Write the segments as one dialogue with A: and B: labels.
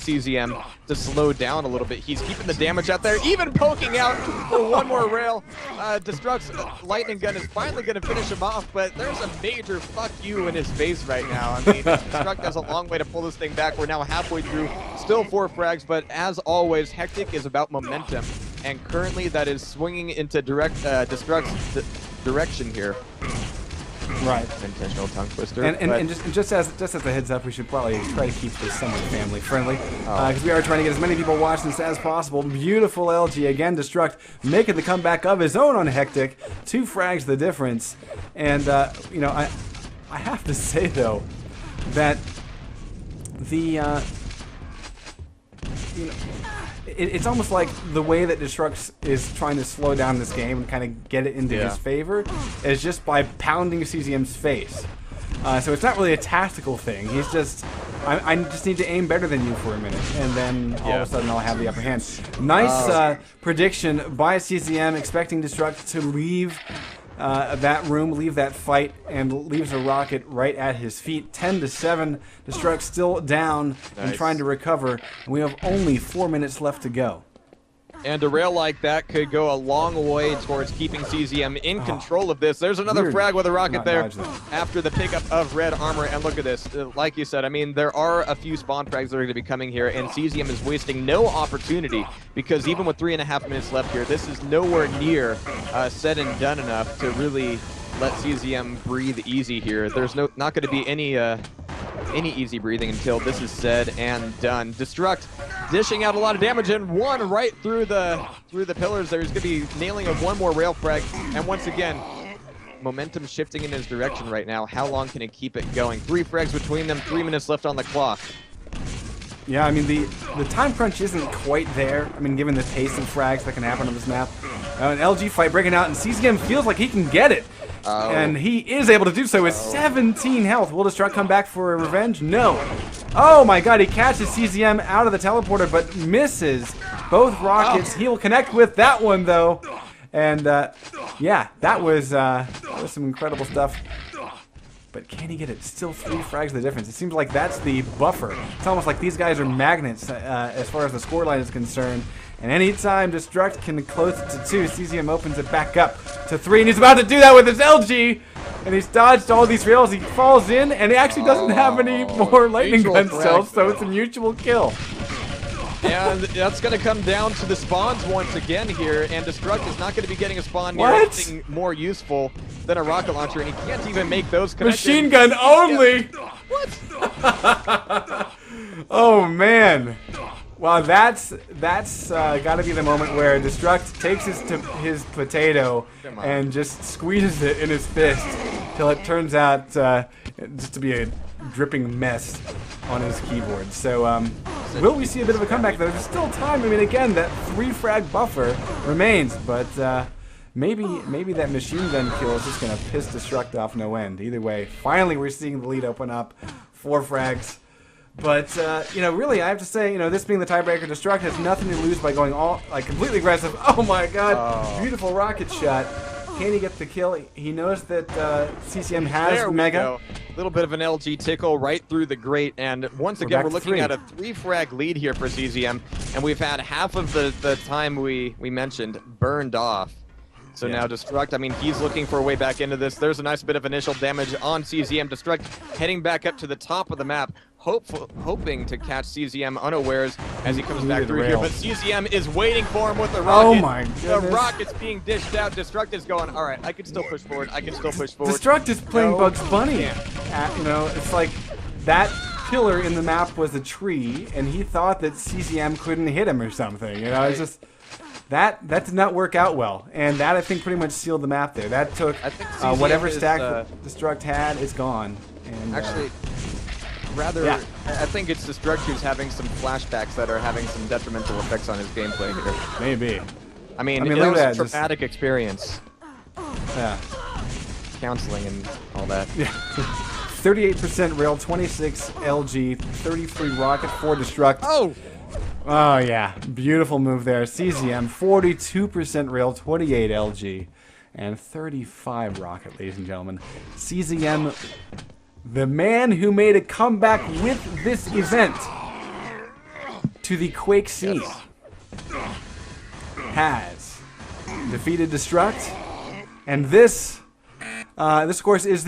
A: CZM to slow down a little bit. He's keeping the damage out there, even poking out for one more rail. Destruct's lightning gun is finally going to finish him off, but there's a major fuck you in his face right now. I mean, Destruct has a long way to pull this thing back. We're now halfway through, still 4 frags, but as always, Hectic is about momentum, and currently that is swinging into Destruct's direction here.
B: Right.
A: Intentional tongue twister.
B: And just as a heads up, we should probably try to keep this somewhat family friendly, because we are trying to get as many people watching this as possible. Beautiful LG again, Destruct making the comeback of his own on Hectic. 2 frags the difference, and you know, I have to say though that the you know, it's almost like the way that Destruct is trying to slow down this game and kind of get it into his favor is just by pounding CZM's face. So it's not really a tactical thing. He's just, I just need to aim better than you for a minute, and then all of a sudden I'll have the upper hand. Nice prediction by CZM, expecting Destruct to leave that room, leave that fight, and leaves a rocket right at his feet. 10-7. Destruct still down and trying to recover. We have only 4 minutes left to go.
A: And a rail like that could go a long way towards keeping CZM in control of this. There's another frag with a rocket there after the pickup of red armor. And look at this. Like you said, I mean, there are a few spawn frags that are going to be coming here, and CZM is wasting no opportunity, because even with 3.5 minutes left here, this is nowhere near said and done enough to really let CZM breathe easy here. There's not going to be any easy breathing until this is said and done. Destruct dishing out a lot of damage, and one right through the pillars there. He's going to be nailing one more rail frag, and once again, momentum shifting in his direction right now. How long can he keep it going? 3 frags between them, 3 minutes left on the clock.
B: Yeah, I mean, the time crunch isn't quite there. I mean, given the pace of frags that can happen on this map. An LG fight breaking out, and CZM feels like he can get it. And he is able to do so with 17 health. Will Destruct come back for revenge? No. Oh my god, he catches CZM out of the teleporter, but misses both rockets. He will connect with that one, though. And, yeah, that was some incredible stuff. But can he get it? Still 3 frags the difference. It seems like that's the buffer. It's almost like these guys are magnets as far as the scoreline is concerned. And anytime Destruct can close it to 2, CZM opens it back up to 3, and he's about to do that with his LG! And he's dodged all these rails, he falls in, and he actually doesn't have any more lightning gun cells, so it's a mutual kill.
A: And that's going to come down to the spawns once again here, and Destruct is not going to be getting a spawn near anything more useful than a rocket launcher, and he can't even make those connections.
B: Machine gun only!
A: What?
B: Oh, man. Wow, that's got to be the moment where Destruct takes his potato and just squeezes it in his fist till it turns out just to be a dripping mess on his keyboard. So, will we see a bit of a comeback though? There's still time. I mean, again, that 3 frag buffer remains, but maybe that machine gun kill is just gonna piss Destruct off no end. Either way, finally we're seeing the lead open up. 4 frags. But, you know, really, I have to say, you know, this being the tiebreaker, Destruct has nothing to lose by going completely aggressive. Oh my god, beautiful rocket shot. Can he get the kill? He knows that CCM has Mega.
A: A little bit of an LG tickle right through the grate, and once again, we're looking at a 3 frag lead here for CZM, and we've had half of the time we mentioned burned off. So now Destruct, I mean, he's looking for a way back into this. There's a nice bit of initial damage on CZM. Destruct heading back up to the top of the map, hoping to catch CZM unawares as he comes back through here. But CZM is waiting for him with the rocket.
B: Oh my goodness.
A: The rocket's being dished out. Destruct is going, all right, I can still push forward. I can still push forward.
B: Destruct is playing Bugs Bunny. You know, it's like that pillar in the map was a tree, and he thought that CZM couldn't hit him or something. You know, it's just... That did not work out well, and that I think pretty much sealed the map there. That took whatever stack Destruct had is gone. And,
A: actually, I think it's Destruct who's having some flashbacks that are having some detrimental effects on his gameplay here.
B: Maybe.
A: I mean it was a traumatic experience.
B: Yeah.
A: Counseling and all that.
B: Yeah. 38% rail, 26 LG, 33 rocket, 4 Destruct. Oh, yeah. Beautiful move there. CZM, 42% rail, 28 LG, and 35 rocket, ladies and gentlemen. CZM, the man who made a comeback with this event. to the Quake scene has defeated Destruct, and this of course is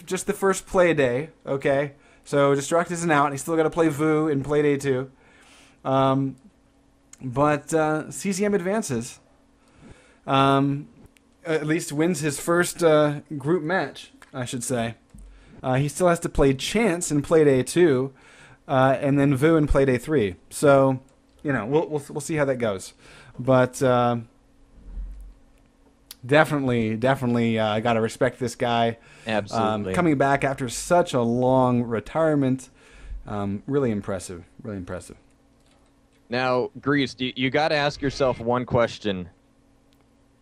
B: just the first play day. Okay, so Destruct isn't out. He's still got to play Vu in play day 2. But CZM advances. At least wins his first group match, I should say. He still has to play Chance in play day 2, and then Vu in play day 3. So, you know, we'll see how that goes. But definitely got to respect this guy.
A: Absolutely.
B: Coming back after such a long retirement, really impressive. Really impressive.
A: Now, Grease, you got to ask yourself one question.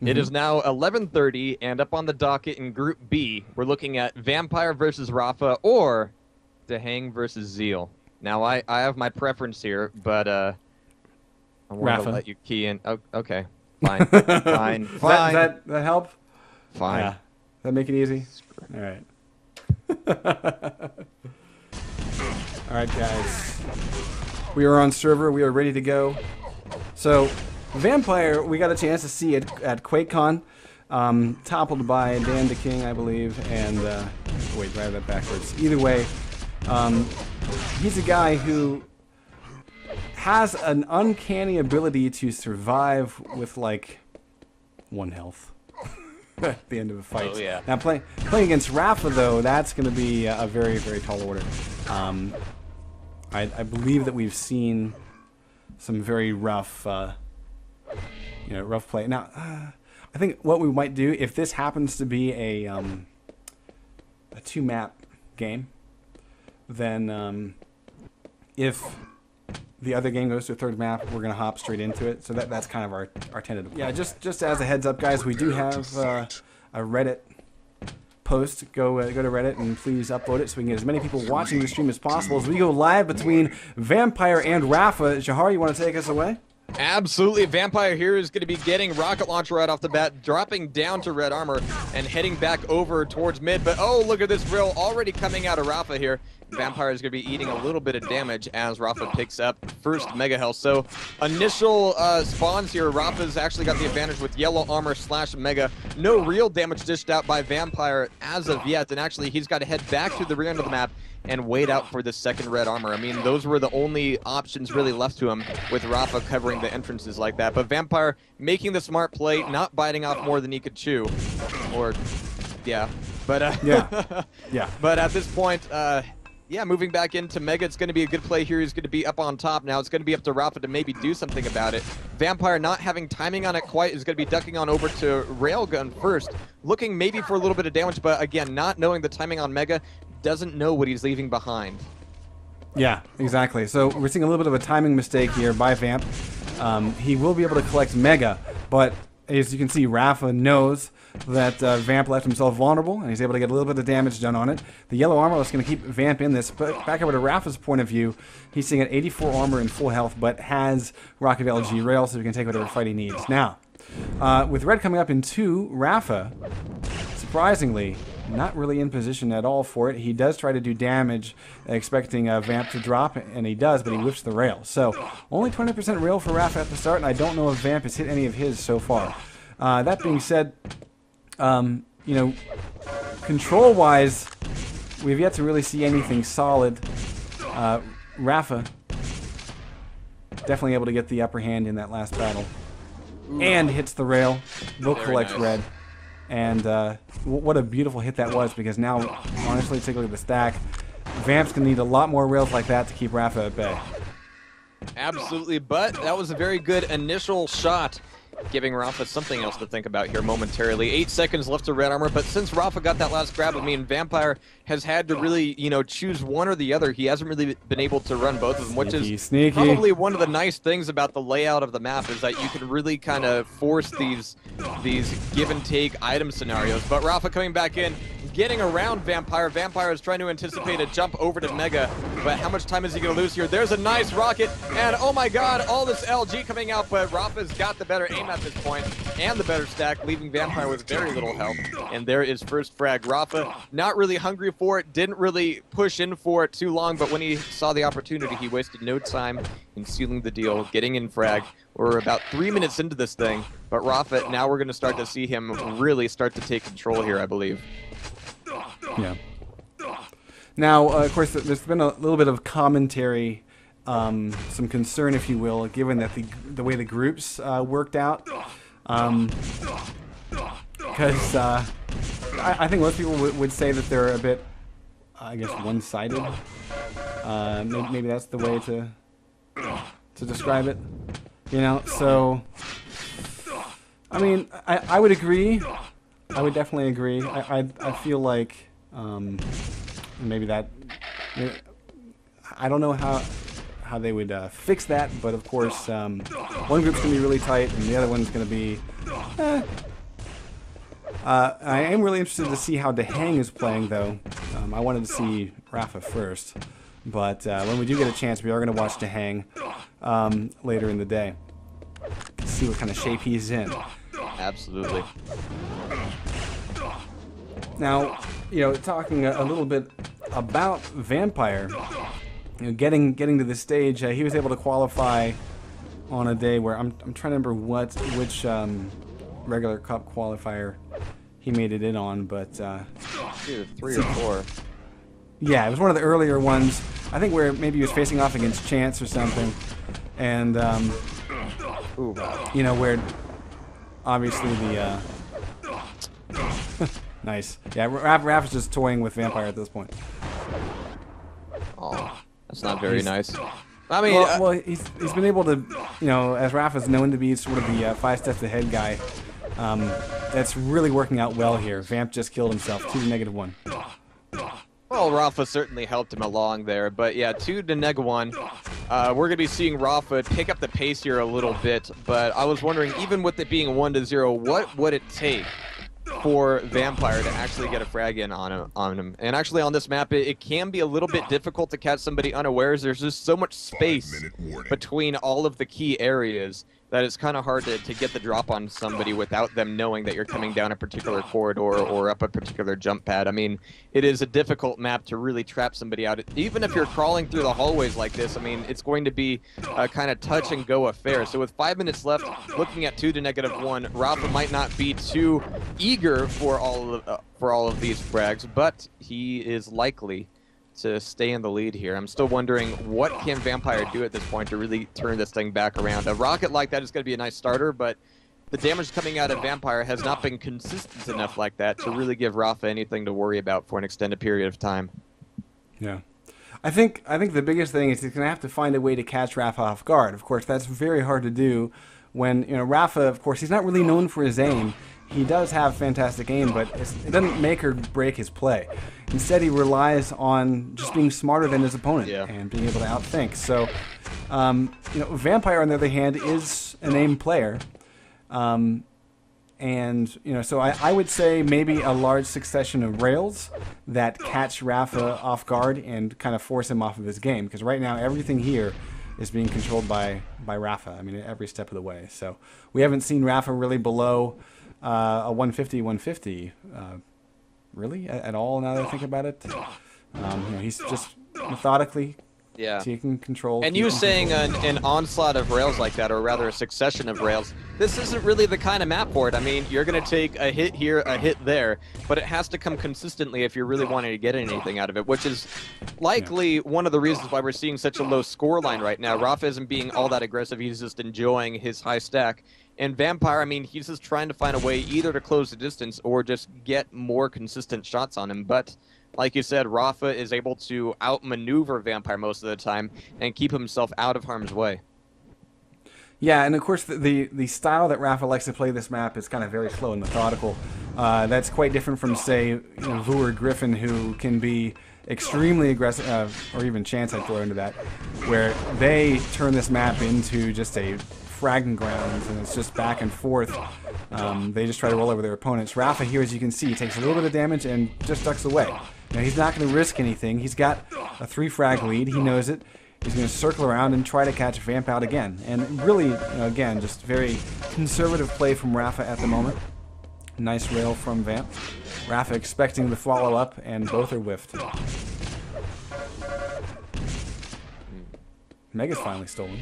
A: It is now 11:30, and up on the docket in Group B, we're looking at Vampire versus Rafa or Dehang versus Zeal. Now, I have my preference here, but I want to let you key in. Oh, okay, fine, fine.
B: That help?
A: Fine.
B: Yeah. That make it easy? All right. All right, guys. We are on server. We are ready to go. So, Vampire, we got a chance to see it at QuakeCon, toppled by Dan the King, I believe, and, wait, I have that backwards. Either way, he's a guy who has an uncanny ability to survive with, like, 1 health at the end of a fight.
A: Oh, yeah.
B: Now, playing against Rafa, though, that's going to be a very, very tall order. I believe that we've seen some very rough... rough play. Now, I think what we might do, if this happens to be a 2-map game, then if the other game goes to a 3rd map, we're going to hop straight into it. So that's kind of our tentative plan. Yeah, just as a heads up, guys, we do have a Reddit post. Go to Reddit and please upload it so we can get as many people watching the stream as possible as we go live between Vampire and Rafa. Jahar, you want to take us away?
A: Absolutely. Vampire here is going to be getting rocket launcher right off the bat, dropping down to red armor and heading back over towards mid. But oh, look at this rail already coming out of Rafa here. Vampire is going to be eating a little bit of damage as Rafa picks up first mega health. So initial spawns here, Rafa's actually got the advantage with yellow armor / mega. No real damage dished out by Vampire as of yet, and actually he's got to head back to the rear end of the map and wait out for the second red armor. I mean, those were the only options really left to him with Rafa covering the entrances like that. But Vampire making the smart play, not biting off more than he could chew. Or, yeah. But,
B: yeah.
A: But at this point, yeah, moving back into Mega, it's going to be a good play here. He's going to be up on top now. It's going to be up to Rafa to maybe do something about it. Vampire not having timing on it quite is going to be ducking on over to Railgun first, looking maybe for a little bit of damage, but again, not knowing the timing on Mega, doesn't know what he's leaving behind.
B: Yeah, exactly. So we're seeing a little bit of a timing mistake here by Vamp. He will be able to collect Mega, but as you can see, Rafa knows that Vamp left himself vulnerable, and he's able to get a little bit of damage done on it. The yellow armor is going to keep Vamp in this, but back over to Rafa's point of view, he's seeing at 84 armor and full health, but has Rocket LG Rail, so he can take whatever fight he needs. Now, with Red coming up in 2, Rafa, surprisingly, not really in position at all for it. He does try to do damage, expecting Vamp to drop, and he does, but he whiffs the rail. So, only 20% rail for Rafa at the start, and I don't know if Vamp has hit any of his so far. That being said, control-wise, we've yet to really see anything solid. Rafa definitely able to get the upper hand in that last battle. And hits the rail. Will collect red. And what a beautiful hit that was, because now, honestly, take a look at the stack. Vamp's going to need a lot more rails like that to keep Rafa at bay.
A: Absolutely, but that was a very good initial shot, giving Rafa something else to think about here momentarily. 8 seconds left to red armor, but since Rafa got that last grab, I mean, Vampire has had to really, choose one or the other. He hasn't really been able to run both of them, which is probably one of the nice things about the layout of the map, is that you can really kind of force these give and take item scenarios. But Rafa coming back in, getting around Vampire. Vampire is trying to anticipate a jump over to Mega, but how much time is he going to lose here? There's a nice rocket, and oh my god, all this LG coming out, but Rafa's got the better aim at this point, and the better stack, leaving Vampire with very little health. And there is first frag. Rafa, not really hungry for it, didn't really push in for it too long, but when he saw the opportunity, he wasted no time in sealing the deal, getting in frag. We're about 3 minutes into this thing, but Rafa, now we're going to start to see him really start to take control here, I believe.
B: Yeah. Now, of course, there's been a little bit of commentary, some concern, if you will, given that the way the groups worked out. Because I think most people would say that they're a bit, I guess, one-sided. Maybe that's the way to describe it. You know, so, I mean, I would agree. I would definitely agree. I feel like maybe that, I don't know how they would fix that, but of course, one group's going to be really tight and the other one's going to be, I am really interested to see how Dehang is playing, though. I wanted to see Rafa first. But when we do get a chance, we are going to watch Dehang later in the day. See what kind of shape he's in.
A: Absolutely.
B: Now, you know, talking a little bit about Vampire, you know, getting to this stage, he was able to qualify on a day where I'm trying to remember which regular cup qualifier he made it in on, but
A: either 3 or 4.
B: Yeah, it was one of the earlier ones. I think where maybe he was facing off against Chance or something, and you know, where obviously the nice. Yeah, Raph is just toying with Vampire at this point.
A: Oh, that's not very nice. I mean,
B: well, he's been able to, you know, as Raph is known to be sort of the 5 steps ahead guy. That's really working out well here. Vamp just killed himself, 2-1.
A: Well, Rafa certainly helped him along there, but yeah, 2-1. We're going to be seeing Rafa pick up the pace here a little bit, but I was wondering, even with it being 1-0, what would it take for Vampire to actually get a frag in on him? And actually on this map, it can be a little bit difficult to catch somebody unawares. There's just so much space between all of the key areas that it's kind of hard to get the drop on somebody without them knowing that you're coming down a particular corridor or up a particular jump pad. I mean, it is a difficult map to really trap somebody out. Even if you're crawling through the hallways like this, I mean, it's going to be a kind of touch and go affair. So with 5 minutes left, looking at 2-1, Rafa might not be too eager for all of these frags, but he is likely to stay in the lead here. I'm still wondering, what can Vampire do at this point to really turn this thing back around? A rocket like that is going to be a nice starter, but the damage coming out of Vampire has not been consistent enough like that to really give Rafa anything to worry about for an extended period of time.
B: Yeah. I think the biggest thing is he's going to have to find a way to catch Rafa off guard. Of course, that's very hard to do when, you know, Rafa, of course, he's not really known for his aim. He does have fantastic aim, but it doesn't make or break his play. Instead, he relies on just being smarter than his opponent and being able to outthink. So, you know, Vampire, on the other hand, is an aim player. And, you know, so I would say maybe a large succession of rails that catch Rafa off guard and kind of force him off of his game. Because right now, everything here is being controlled by Rafa. I mean, every step of the way. So we haven't seen Rafa really below a 150 really at all, now that I think about it. You know, he's just methodically taking control.
A: And you saying an onslaught of rails like that, or rather a succession of rails, this isn't really the kind of map for it. I mean, you're going to take a hit here, a hit there, but it has to come consistently if you're really wanting to get anything out of it, which is likely one of the reasons why we're seeing such a low score line right now. Rafa isn't being all that aggressive. He's just enjoying his high stack. And Vampire, I mean, he's just trying to find a way either to close the distance or just get more consistent shots on him. But like you said, Rafa is able to outmaneuver Vampire most of the time and keep himself out of harm's way.
B: Yeah, and of course the style that Rafa likes to play this map is kind of very slow and methodical. That's quite different from, say, you know, Vu or Griffin, who can be extremely aggressive, or even Chance I'd throw into that, where they turn this map into just a fragging grounds, and it's just back and forth. They just try to roll over their opponents. Rafa here, as you can see, takes a little bit of damage and just ducks away. Now, he's not going to risk anything. He's got a 3-frag lead. He knows it. He's going to circle around and try to catch Vamp out again. And really, again, just very conservative play from Rafa at the moment. Nice rail from Vamp. Rafa expecting the follow-up, and both are whiffed. Mega's finally stolen.